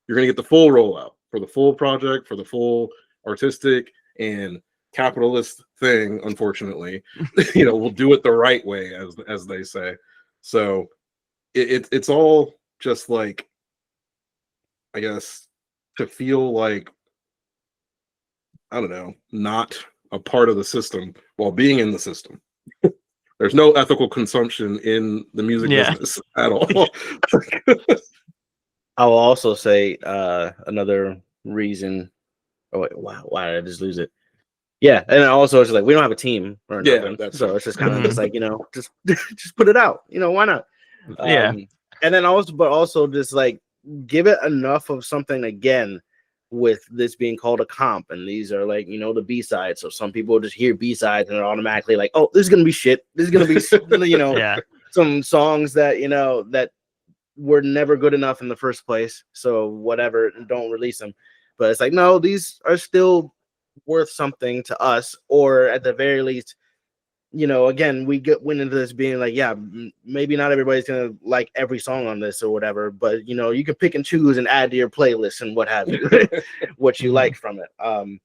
you're going to get the full rollout for the full project, for the full artistic and capitalist thing. Unfortunately, we'll do it the right way, as they say. So it's all just like, I guess, to feel like, I don't know, not a part of the system while being in the system. There's no ethical consumption in the music business at all. I will also say another reason. Oh wait, wow, why did I just lose it? Yeah, and also it's like we don't have a team or nothing, so it's just kind of just like just put it out. Why not? And then also just like give it enough of something again. With this being called a comp, and these are like the B-sides, so some people just hear B-sides and are automatically like, oh, this is gonna be shit. This is gonna be some songs that that were never good enough in the first place, so whatever, don't release them. But it's like, no, these are still worth something to us, or at the very least, again, went into this being like, yeah, maybe not everybody's gonna like every song on this or whatever, but you can pick and choose and add to your playlist and what have you, what you like from it.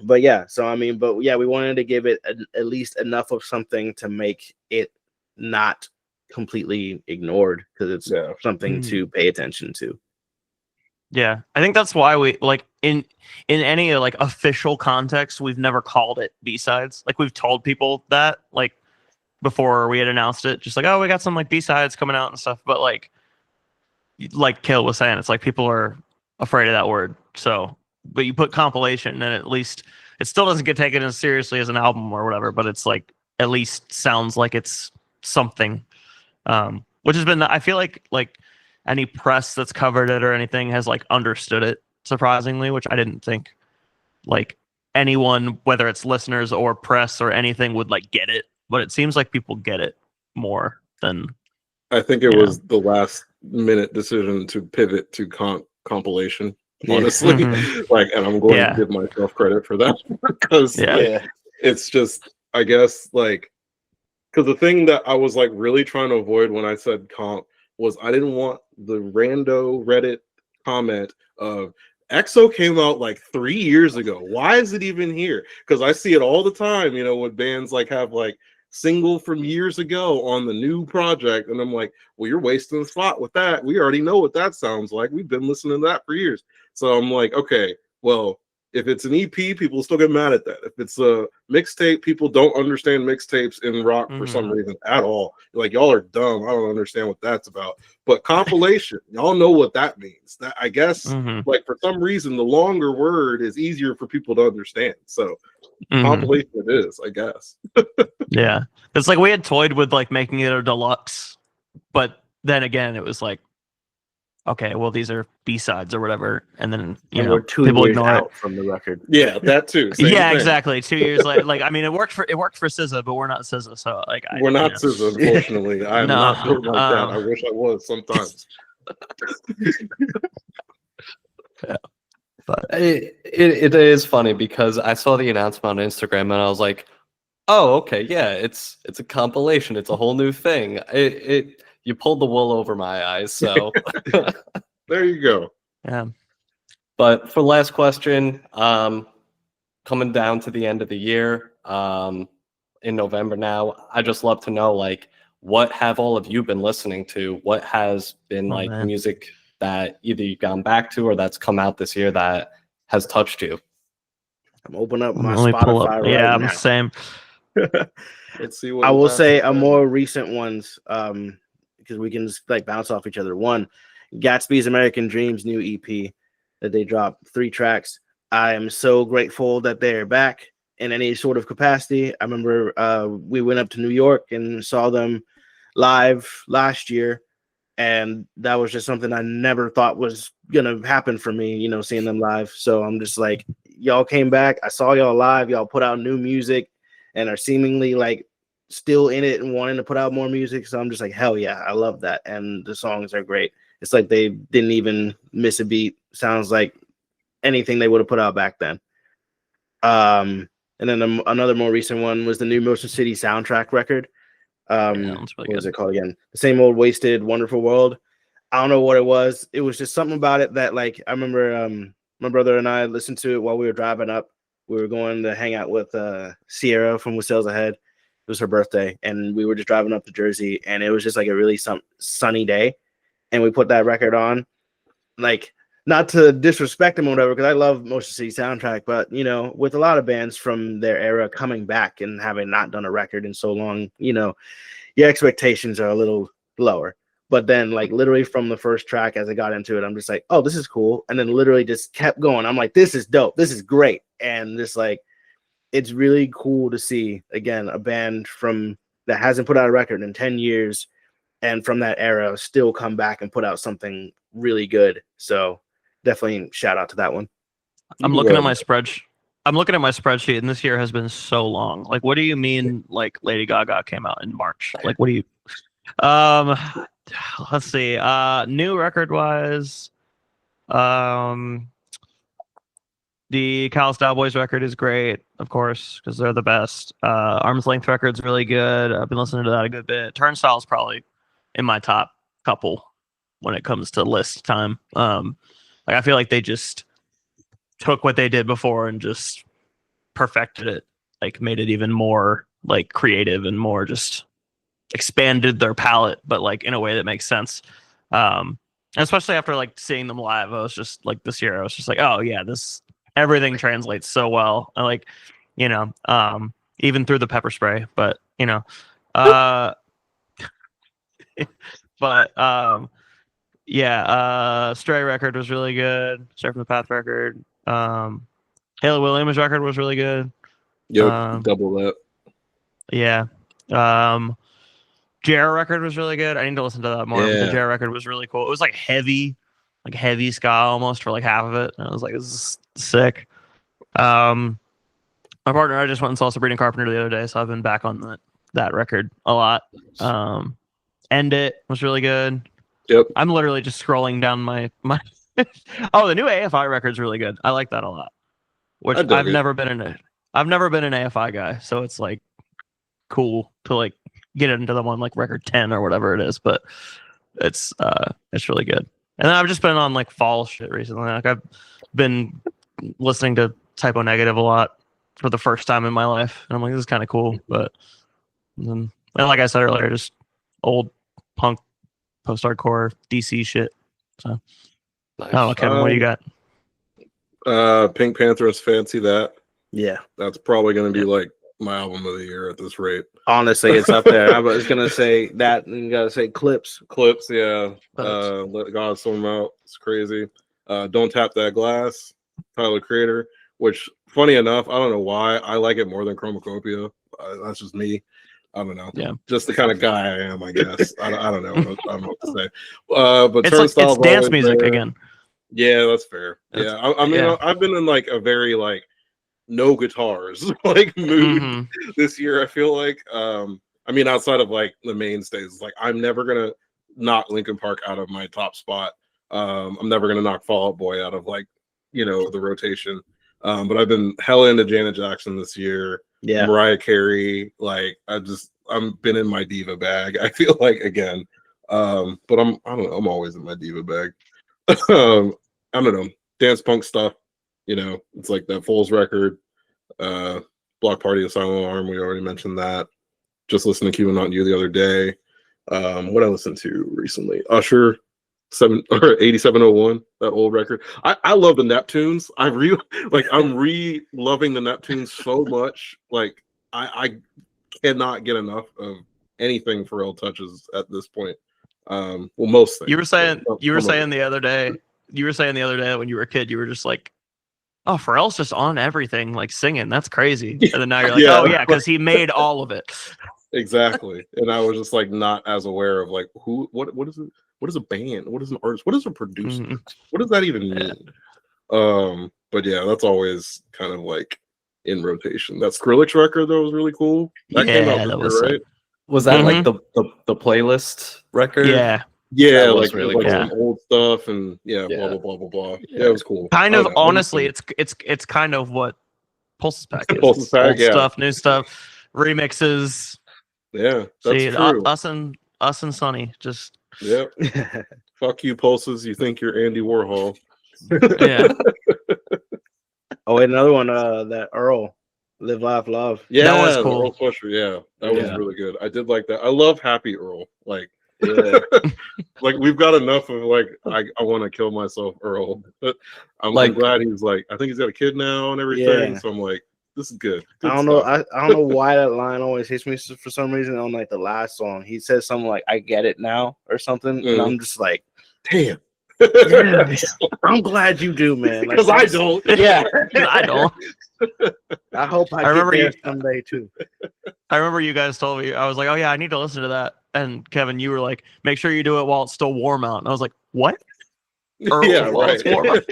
But yeah, so we wanted to give it at least enough of something to make it not completely ignored, because it's something to pay attention to. Yeah, I think that's why we like in any like official context, we've never called it B-sides. Like, we've told people that like before we had announced it, just like, oh, we got some like B-sides coming out and stuff. But like Kale was saying, it's like people are afraid of that word. So, but you put compilation, and at least it still doesn't get taken as seriously as an album or whatever. But it's like at least sounds like it's something, which has been, I feel like any press that's covered it or anything has like understood it, surprisingly, which I didn't think like anyone, whether it's listeners or press or anything, would like get it. But it seems like people get it more than. I think it was the last minute decision to pivot to compilation, honestly. Like, and I'm going to give myself credit for that, because it's just, I guess, like, because the thing that I was like really trying to avoid when I said comp was I didn't want the rando Reddit comment of EXO came out like 3 years ago. Why is it even here? Because I see it all the time, when bands like have like single from years ago on the new project, and I'm like, well, you're wasting the spot with that. We already know what that sounds like. We've been listening to that for years. So I'm like, okay, well, if it's an EP, people still get mad at that. If it's a mixtape, people don't understand mixtapes in rock for some reason at all. Like, y'all are dumb. I don't understand what that's about. But compilation, y'all know what that means. That, I guess, like, for some reason, the longer word is easier for people to understand. So compilation it is, I guess. Yeah. It's like we had toyed with like making it a deluxe, but then again, it was like, okay, well these are B-sides or whatever, and then you And know we're 2 people years ignore it. out from the record. Yeah, that too. Same Yeah, thing. exactly. 2 years later, like I mean, it worked for SZA, but we're not SZA, so like We're not SZA, unfortunately. I am not built like that. I wish I was sometimes. Yeah, but It is funny because I saw the announcement on Instagram and I was like, oh, okay, yeah, it's a compilation. It's a whole new thing. You pulled the wool over my eyes. So, There you go. yeah, but for last question, coming down to the end of the year, in November now, I just love to know, like, what have all of you been listening to? What has been like man. music that either you've gone back to or that's come out this year that has touched you? I'm opening up my Let me pull Spotify up. right Yeah, now. same. Let's see what I the will last say one a is. more recent ones, because we can just like bounce off each other. One, Gatsby's American Dreams new EP that they dropped, 3 tracks. I am so grateful that they're back in any sort of capacity. I remember we went up to New York and saw them live last year, and that was just something I never thought was gonna happen for me, you know, seeing them live. So I'm just like, y'all came back. I saw y'all live. Y'all put out new music and are seemingly like still in it and wanting to put out more music. So I'm just like, hell yeah, I love that. And the songs are great. It's like they didn't even miss a beat. Sounds like anything they would have put out back then. And then another more recent one was the new Motion City soundtrack record. Yeah, that's really What was good. it called again? The Same Old Wasted Wonderful World. I don't know what it was. It was just something about it that, like, I remember my brother and I listened to it while we were driving up. We were going to hang out with Sierra from With Sales Ahead. It was her birthday, and we were just driving up to Jersey, and it was just like a really sunny day. And we put that record on, like, not to disrespect him or whatever, because I love Motion City soundtrack, but you know, with a lot of bands from their era coming back and having not done a record in so long, you know, your expectations are a little lower. But then, like, literally from the first track, as I got into it, I'm just like, oh, this is cool. And then literally just kept going. I'm like, this is dope. This is great. And this, like, it's really cool to see, again, a band from that hasn't put out a record in 10 years and from that era still come back and put out something really good. So definitely shout out to that one. I'm looking at my spreadsheet. I'm looking at my spreadsheet, and this year has been so long. Like, what do you mean? Like, Lady Gaga came out in March? Like, what do you? Let's see. New record wise, the Callous Cowboys record is great, of course, because they're the best. Arm's Length record's really good. I've been listening to that a good bit. Turnstile's probably in my top couple when it comes to list time. Like, I feel like they just took what they did before and just perfected it, like made it even more like creative and more just expanded their palette, but like in a way that makes sense. Especially after like seeing them live, I was just like this year, I was just like, oh yeah, this everything translates so well. I like, you know, even through the pepper spray, but you know, but Stray record was really good. Stray from the Path record. Haley Williams record was really good. Yep, double that. Yeah. JR record was really good. I need to listen to that more, but the JR record was really cool. It was like heavy ska almost for like half of it. And I was like, this is sick. My partner, I just went and saw Sabrina Carpenter the other day, so I've been back on that record a lot. End It was really good. Yep. I'm literally just scrolling down my oh, the new AFI record's really good. I like that a lot. Which I've never been an AFI guy, so it's like cool to like get into them on like record 10 or whatever it is, but it's really good. And then I've just been on like fall shit recently. Like I've been listening to Typo Negative a lot for the first time in my life, and I'm like, this is kind of cool. But then, and like I said earlier, just old punk, post-hardcore DC shit. So Nice. I don't know, Kevin, what do you got? Pink Panther's Fancy That. Yeah, that's probably going to be like my album of the year at this rate. Honestly, it's up there. I was gonna say that, and you gotta say Clips. Yeah. Let God sort them out. It's crazy. Don't Tap That Glass, Tyler Creator. Which, funny enough, I don't know why I like it more than Chromacopia. That's just me. I don't know. Yeah. Just the kind of guy I am, I guess. I don't know. I don't know what to say. But It's like Turnstile's it's dance always music there. again. Yeah, that's fair. That's- Yeah, I mean, yeah. I've been in like a very like no guitars like mood Mhm. this year. I feel like, I mean, outside of like the mainstays, like I'm never gonna knock Linkin Park out of my top spot. I'm never gonna knock Fall Out Boy out of like the rotation. But I've been hella into Janet Jackson this year. Yeah. Mariah Carey. Like I'm been in my diva bag. I feel like again. But I don't know. I'm always in my diva bag. I don't know, dance punk stuff. It's like that Foles record, Block Party and Silent Alarm. We already mentioned that. Just listened to Cuban Not You the other day. What I listened to recently, Usher, 8701, that old record. I love the Neptunes. I'm re-loving the Neptunes so much. Like I cannot get enough of anything Pharrell touches at this point. Well, most things. You were saying Some the other day. You were saying the other day that when you were a kid, you were just like, "Oh, Pharrell's just on everything, like singing. That's crazy." And then now you're like, Yeah. "Oh yeah, because he made all of it." Exactly. And I was just like not as aware of like what is it? What is a band? What is an artist? What is a producer? Mhm. What does that even mean? But yeah, that's always kind of like in rotation. That Skrillex record though was really cool. That came out that this was year, sick. right? Was that like the playlist record? Yeah, Yeah, That was like really like cool. some old stuff and blah Yeah. blah blah blah blah. Yeah, it was cool. kind I of. don't know. Honestly, it's kind of what Pulse's Pack is. Pulse's It's Pack, old yeah. stuff, new stuff, remixes. Yeah, that's See, true. us and Sonny just Yep. Fuck you, Pulses. You think you're Andy Warhol. yeah. Oh, and another one, that Earl, Live, Laugh, Love. Yeah, That was the cool. Earl Sweatshirt, yeah, that was Yeah. really good. I did like that. I love Happy Earl. Like, Yeah. like we've got enough of like I want to kill myself, Earl. But I'm glad he's like I think he's got a kid now and everything. Yeah. So I'm like, this is good. I don't know. I don't know why that line always hits me for some reason. On like the last song, he says something like "I get it now" or something, and I'm just like, damn. yeah, I'm glad you do, man. Like, Because I don't. Yeah, I don't. I hope I remember get there you- someday too. I remember you guys told me. I was like, "Oh yeah, I need to listen to that." And Kevin, you were like, "Make sure you do it while it's still warm out." And I was like, "What?" Earl, Yeah, while it's warm out.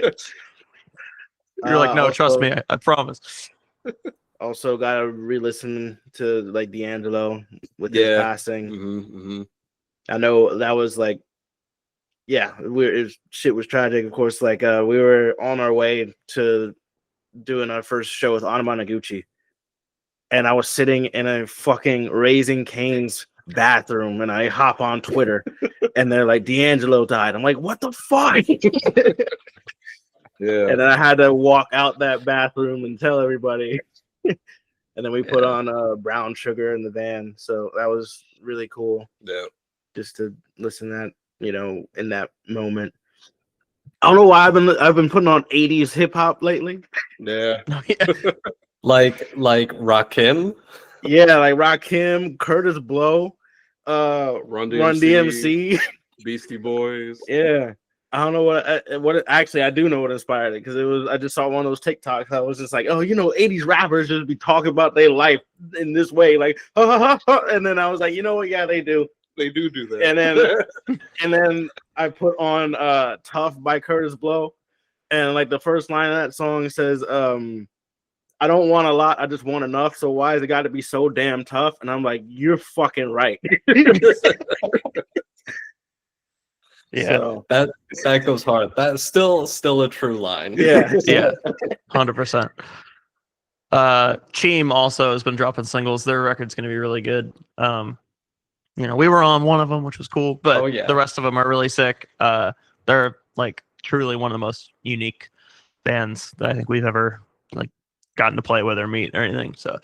You're like, "No, trust Also- me, I promise." Also, gotta re-listen to like D'Angelo with his Yeah. passing. Mm-hmm. I know that was like, yeah, shit was tragic. Of course, like we were on our way to doing our first show with Anamanaguchi, and I was sitting in a fucking Raising Cane's bathroom, and I hop on Twitter, and they're like, D'Angelo died. I'm like, what the fuck? Yeah. And then I had to walk out that bathroom and tell everybody. And then we put on Brown Sugar in the van, so that was really cool. Yeah. Just to listen to that, in that moment. I don't know why I've been putting on 80s hip hop lately. Yeah. Like Rakim. Yeah, like Rakim, Curtis Blow, Run Run DMC. Beastie Boys. Yeah. I don't know actually I do know what inspired it, because I just saw one of those TikToks. I was just like, oh, 80s rappers just be talking about their life in this way, like ha, ha, ha, ha. And then I was like, you know what? Yeah, they do. They do that. And then I put on Tough by Curtis Blow, and like the first line of that song says, I don't want a lot, I just want enough. So why has it got to be so damn tough? And I'm like, you're fucking right. Yeah, So, That goes hard. That's still a true line. yeah. yeah, 100%. Cheem also has been dropping singles. Their record's going to be really good. We were on one of them, which was cool, but the rest of them are really sick. They're like truly one of the most unique bands that I think we've ever like gotten to play with or meet or anything. So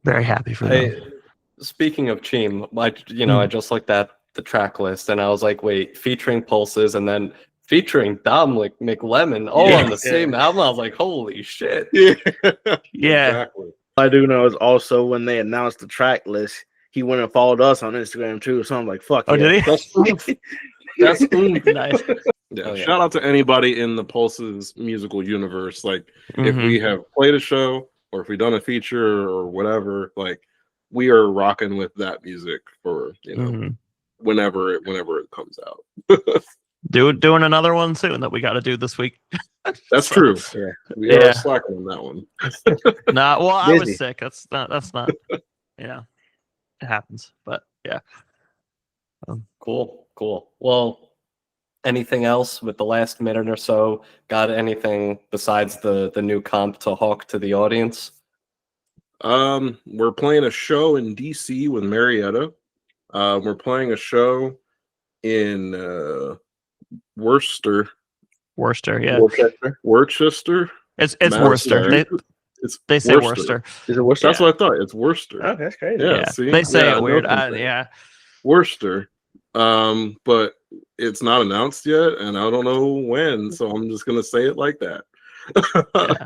very happy for them. Speaking of Cheem, I just looked at the track list and I was like, wait, featuring Pulses and then featuring Dominic McLemmon all on the same album. I was like, holy shit. Yeah. Exactly. I do know is also when they announced the track list, he went and followed us on Instagram too. So I'm like, fuck. Oh, yeah. did he? That's Nice. Yeah. Oh, yeah. Shout out to anybody in the Pulses musical universe. Like, if we have played a show or if we've done a feature or whatever, like, we are rocking with that music for Mhm. whenever it comes out. Doing another one soon that we got to do this week. That's So, true. Yeah. We are Yeah. slacking on that one. Nah, well, I was Busy. sick. That's not. Yeah, it happens. But yeah. Cool. Well, anything else with the last minute or so? Got anything besides the new comp to hawk to the audience? We're playing a show in DC with Marietta. We're playing a show in Worcester. Yeah. Worcester. It's Madison, Worcester. It's They say Worcester. Is it Worcester? That's what I thought. It's Worcester. Oh, that's crazy. Yeah, Yeah. see? They say Yeah, I it know weird. something. Yeah. Worcester. But it's not announced yet, and I don't know when, so I'm just gonna say it like that. Yeah.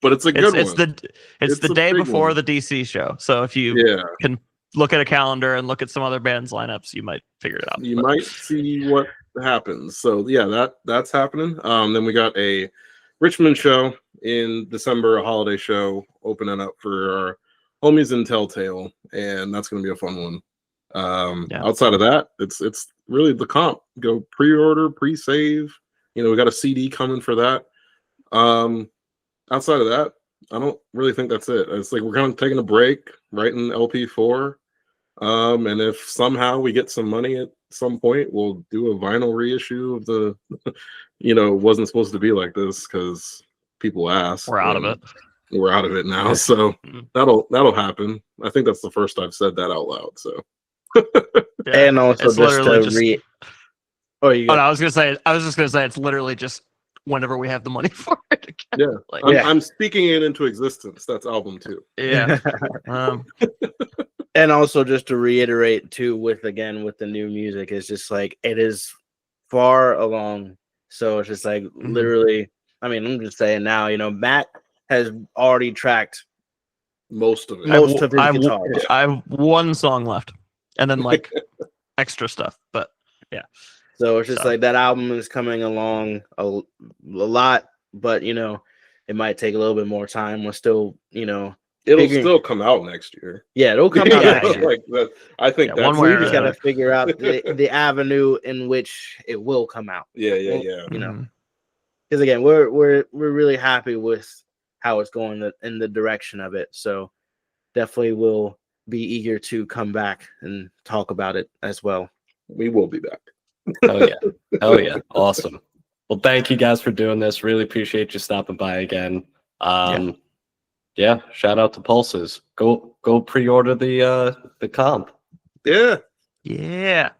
But it's a good It's one. the It's the a day big before one. the DC show. So if you Yeah, can look at a calendar and look at some other bands lineups, you might figure it out. you But might see what happens. So yeah, that's happening. Then we got a Richmond show in December, a holiday show opening up for our homies in Telltale, and that's gonna be a fun one. Yeah. Outside of that, it's really the comp. Go pre-order, pre-save. We got a CD coming for that. Outside of that, I don't really think that's it. It's like we're kind of taking a break, writing LP4. And if somehow we get some money at some point, we'll do a vinyl reissue of the, it wasn't supposed to be like this because people asked. we're out of and it. We're out of it now, so Mhm. that'll happen. I think that's the first I've said that out loud. So Yeah. And also It's just literally to just- Oh, you Oh, no, got I was just gonna say it's literally just whenever we have the money for it again. yeah, Like, I'm speaking it into existence. That's album 2. yeah. Um, and also just to reiterate too, with the new music, is just like it is far along. So it's just like literally, I mean, I'm just saying now, Matt has already tracked Most of it. most of his guitar. I have one song left, and then like extra stuff. But yeah. So it's just So. like that album is coming along a lot, but it might take a little bit more time. We're still, It'll figuring- still come out next year. yeah, it'll come out Yeah, next yeah. year. Like that. I think Yeah, that's one way We or just the gotta other. figure out the avenue in which it will come out. Yeah. Mhm. Because again, we're really happy with how it's going in the direction of it. So definitely will be eager to come back and talk about it as well. We will be back. Hell yeah. Awesome. Well, thank you guys for doing this. Really appreciate you stopping by again. Yeah, shout out to Pulses. Go pre-order the comp. Yeah. Yeah.